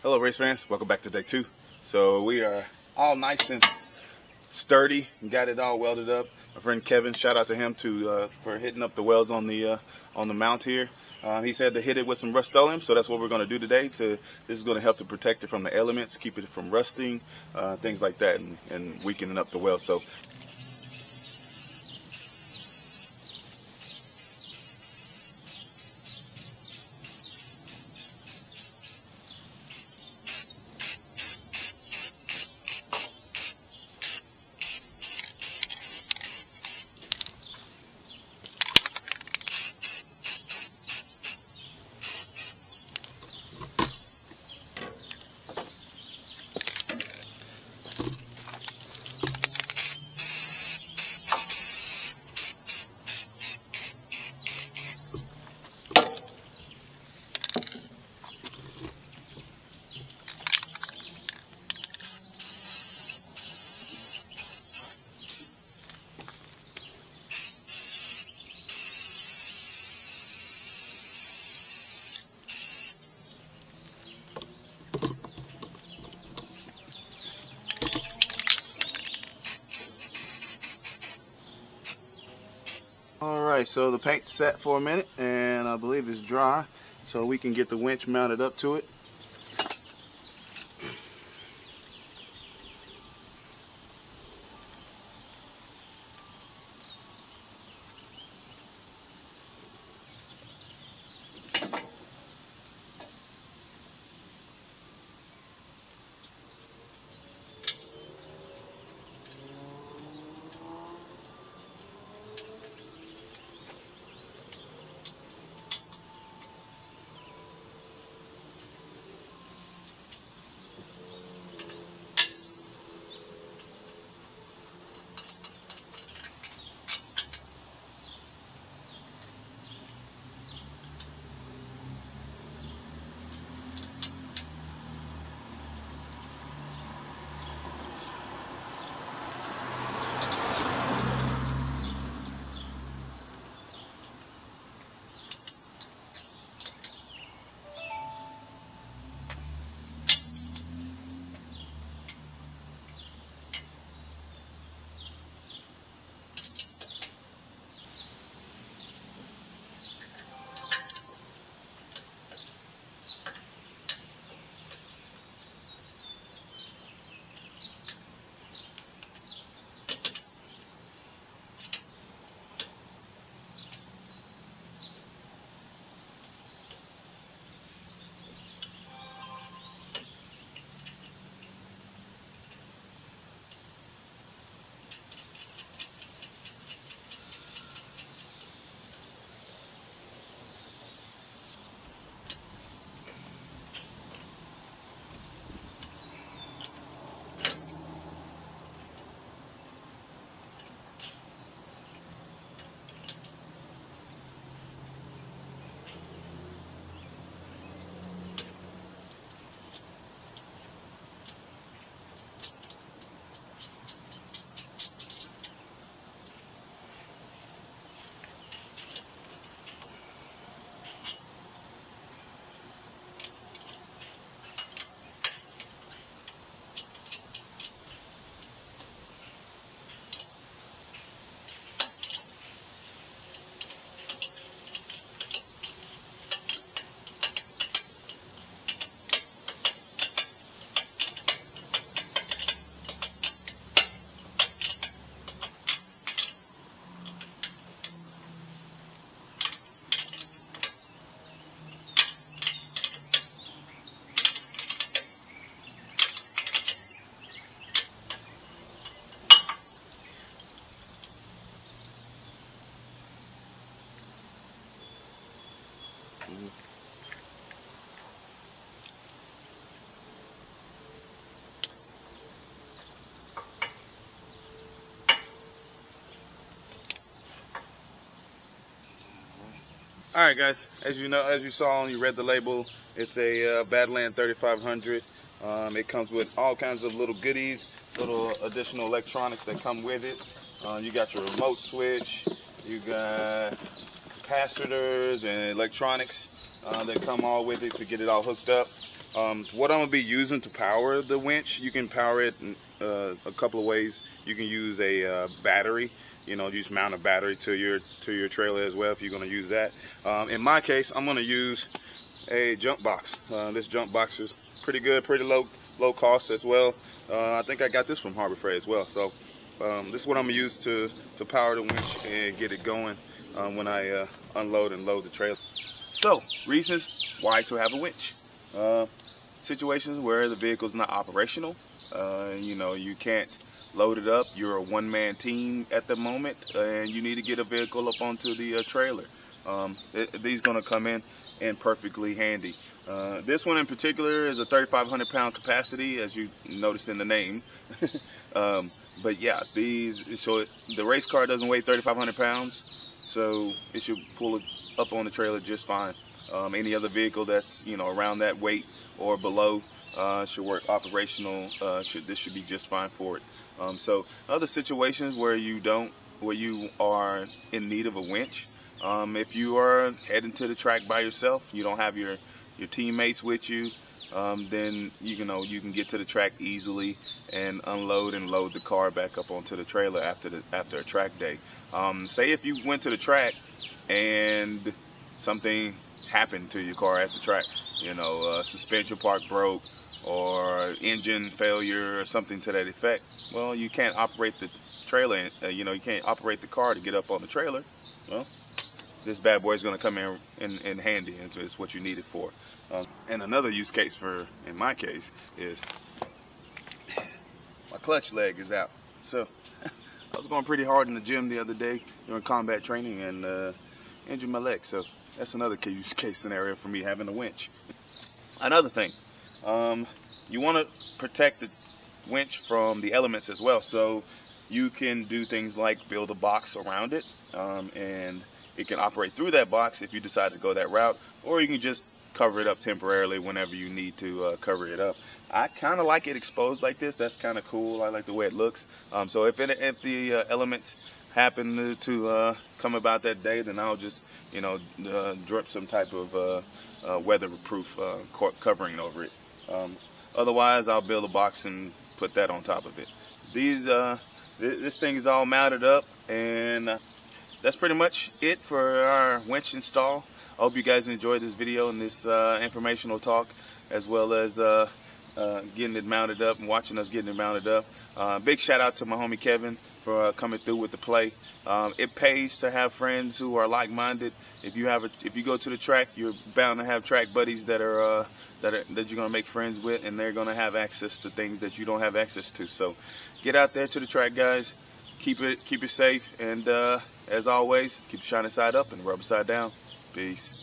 Hello race fans, welcome back to day 2. So we are all nice and sturdy and got it all welded up. My friend Kevin, shout out to him for hitting up the welds on the mount here. He said to hit it with some Rust-Oleum, so that's what we're going to do today. This is going to help to protect it from the elements, keep it from rusting, things like that, and weakening up the weld. So alright, so the paint's set for a minute and I believe it's dry, so we can get the winch mounted up to it. Alright guys, as you saw and you read the label, it's a Badland 3500. It comes with all kinds of little goodies, little additional electronics that come with it. You got your remote switch, you got capacitors and electronics that come all with it to get it all hooked up. What I'm gonna be using to power the winch, you can power it a couple of ways. You can use a battery. You know, just mount a battery to your trailer as well if you're gonna use that. In my case, I'm gonna use a jump box. This jump box is pretty good, pretty low cost as well. I think I got this from Harbor Freight as well. So this is what I'm gonna use to power the winch and get it going when I unload and load the trailer. So reasons why to have a winch. Situations where the vehicle's not operational. You know, you can't load it up. You're a one-man team at the moment, and you need to get a vehicle up onto the trailer. These gonna come in perfectly handy. This one in particular is a 3,500 pound capacity, as you noticed in the name. But yeah, the race car doesn't weigh 3,500 pounds, so it should pull it up on the trailer just fine. Any other vehicle that's, you know, around that weight or below should work operational. This should be just fine for it. So other situations where you are in need of a winch, if you are heading to the track by yourself, you don't have your teammates with you, then you can get to the track easily and unload and load the car back up onto the trailer after a track day. Say if you went to the track and something happened to your car at the track, you know, suspension part broke or engine failure or something to that effect. Well, you can't operate the trailer, you can't operate the car to get up on the trailer. Well, this bad boy is going to come in handy, and so it's what you need it for. And another use case in my case, is my clutch leg is out. So I was going pretty hard in the gym the other day during combat training and injured my leg. So that's another use case scenario for me having a winch. Another thing, you want to protect the winch from the elements as well. So you can do things like build a box around it, and it can operate through that box if you decide to go that route, or you can just cover it up temporarily whenever you need to cover it up. I kind of like it exposed like this. That's kind of cool. I like the way it looks. So if the elements happen to come about that day, then I'll just drip some type of weatherproof covering over it. Otherwise, I'll build a box and put that on top of it. This thing is all mounted up, and that's pretty much it for our winch install. I hope you guys enjoyed this video and this informational talk, as well as getting it mounted up and watching us getting it mounted up. Big shout out to my homie Kevin for coming through with the play. It pays to have friends who are like-minded. If you go to the track, you're bound to have track buddies that you're gonna make friends with, and they're gonna have access to things that you don't have access to. So get out there to the track, guys. Keep it safe, and as always, keep the shiny side up and the rubber side down. Peace.